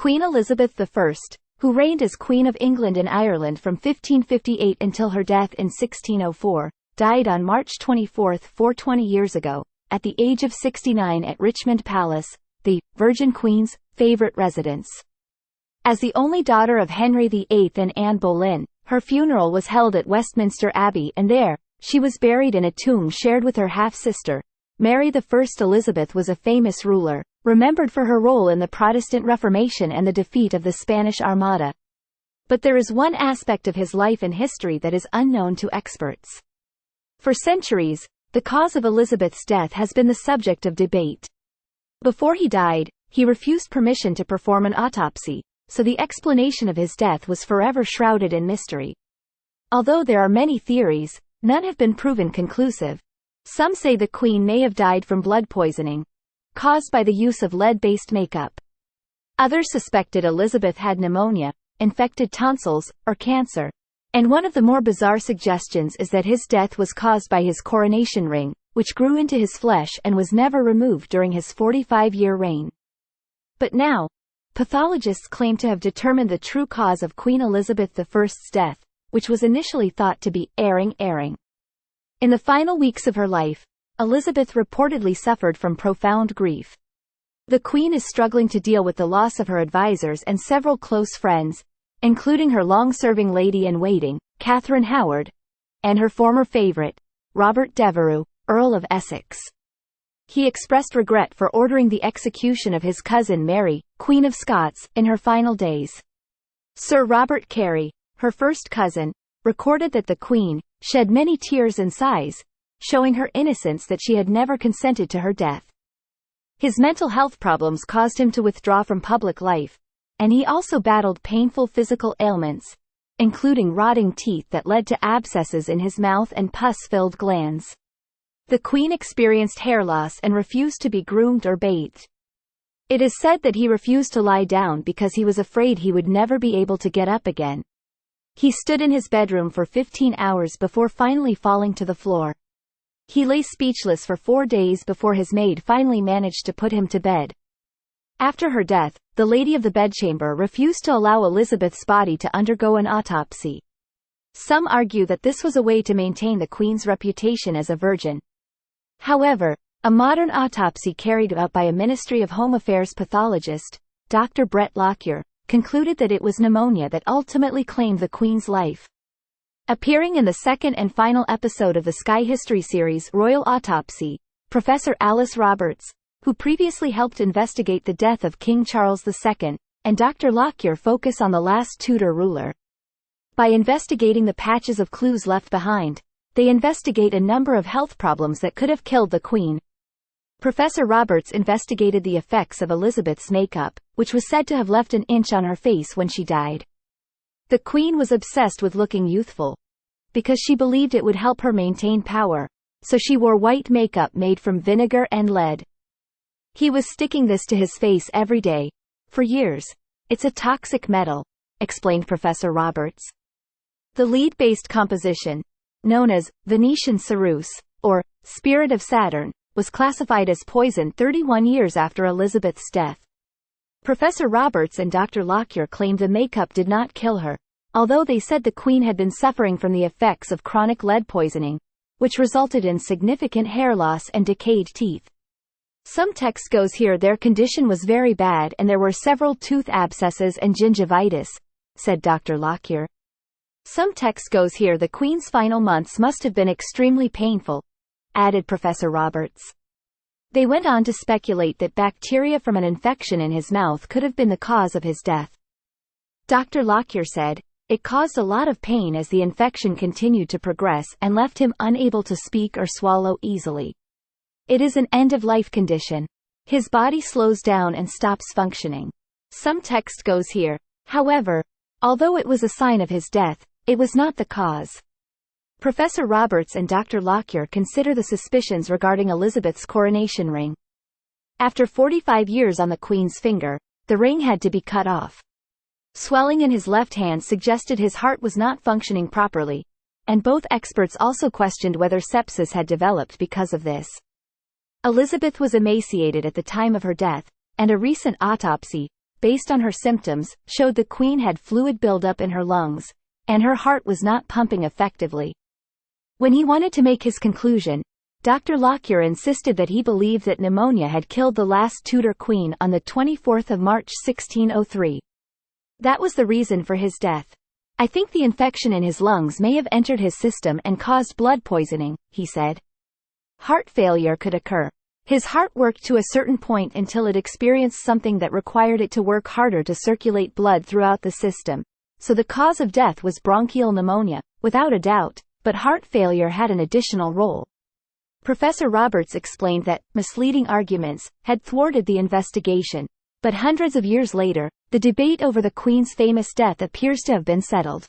Queen Elizabeth I, who reigned as Queen of England and Ireland from 1558 until her death in 1604, died on March 24, 420 years ago, at the age of 69 at Richmond Palace, the Virgin Queen's favorite residence. As the only daughter of Henry VIII and Anne Boleyn, her funeral was held at Westminster Abbey, and there, she was buried in a tomb shared with her half-sister. Mary I. Elizabeth was a famous ruler, remembered for her role in the Protestant Reformation and the defeat of the Spanish Armada. But there is one aspect of his life and history that is unknown to experts. For centuries, the cause of Elizabeth's death has been the subject of debate. Before he died, he refused permission to perform an autopsy, so the explanation of his death was forever shrouded in mystery. Although there are many theories, none have been proven conclusive. Some say the Queen may have died from blood poisoning, caused by the use of lead-based makeup. Others suspected Elizabeth had pneumonia, infected tonsils, or cancer. And one of the more bizarre suggestions is that his death was caused by his coronation ring, which grew into his flesh and was never removed during his 45-year reign. But now, pathologists claim to have determined the true cause of Queen Elizabeth I's death, which was initially thought to be airing. In the final weeks of her life, Elizabeth reportedly suffered from profound grief. The Queen is struggling to deal with the loss of her advisors and several close friends, including her long-serving lady-in-waiting, Catherine Howard, and her former favorite, Robert Devereux, Earl of Essex. He expressed regret for ordering the execution of his cousin Mary, Queen of Scots, in her final days. Sir Robert Carey, her first cousin, recorded that the Queen shed many tears and sighs, showing her innocence that she had never consented to her death. His mental health problems caused him to withdraw from public life, and he also battled painful physical ailments, including rotting teeth that led to abscesses in his mouth and pus-filled glands. The Queen experienced hair loss and refused to be groomed or bathed. It is said that he refused to lie down because he was afraid he would never be able to get up again. He stood in his bedroom for 15 hours before finally falling to the floor. He lay speechless for 4 days before his maid finally managed to put him to bed. After her death, the Lady of the Bedchamber refused to allow Elizabeth's body to undergo an autopsy. Some argue that this was a way to maintain the Queen's reputation as a virgin. However, a modern autopsy carried out by a Ministry of Home Affairs pathologist, Dr. Brett Lockyer, concluded that it was pneumonia that ultimately claimed the Queen's life. Appearing in the second and final episode of the Sky History series Royal Autopsy, Professor Alice Roberts, who previously helped investigate the death of King Charles II, and Dr. Lockyer focus on the last Tudor ruler. By investigating the patches of clues left behind, they investigate a number of health problems that could have killed the Queen. Professor Roberts investigated the effects of Elizabeth's makeup, which was said to have left an inch on her face when she died. The Queen was obsessed with looking youthful, because she believed it would help her maintain power, so she wore white makeup made from vinegar and lead. He was sticking this to his face every day, for years. It's a toxic metal, explained Professor Roberts. The lead-based composition, known as Venetian ceruse, or Spirit of Saturn, was classified as poison 31 years after Elizabeth's death. Professor Roberts and Dr. Lockyer claimed the makeup did not kill her, although they said the Queen had been suffering from the effects of chronic lead poisoning, which resulted in significant hair loss and decayed teeth. Some text goes here their condition was very bad and there were several tooth abscesses and gingivitis, said Dr. Lockyer. Some text goes here the Queen's final months must have been extremely painful, added Professor Roberts. They went on to speculate that bacteria from an infection in his mouth could have been the cause of his death. Dr. Lockyer said, it caused a lot of pain as the infection continued to progress and left him unable to speak or swallow easily. It is an end-of-life condition. His body slows down and stops functioning. Some text goes here, however, although it was a sign of his death, it was not the cause. Professor Roberts and Dr. Lockyer consider the suspicions regarding Elizabeth's coronation ring. After 45 years on the Queen's finger, the ring had to be cut off. Swelling in his left hand suggested his heart was not functioning properly, and both experts also questioned whether sepsis had developed because of this. Elizabeth was emaciated at the time of her death, and a recent autopsy, based on her symptoms, showed the Queen had fluid buildup in her lungs, and her heart was not pumping effectively. When he wanted to make his conclusion, Dr. Lockyer insisted that he believed that pneumonia had killed the last Tudor queen on 24 March 1603. That was the reason for his death. "I think the infection in his lungs may have entered his system and caused blood poisoning," he said. Heart failure could occur. His heart worked to a certain point until it experienced something that required it to work harder to circulate blood throughout the system. So the cause of death was bronchial pneumonia, without a doubt, but heart failure had an additional role. Professor Roberts explained that misleading arguments had thwarted the investigation, but hundreds of years later, the debate over the Queen's famous death appears to have been settled.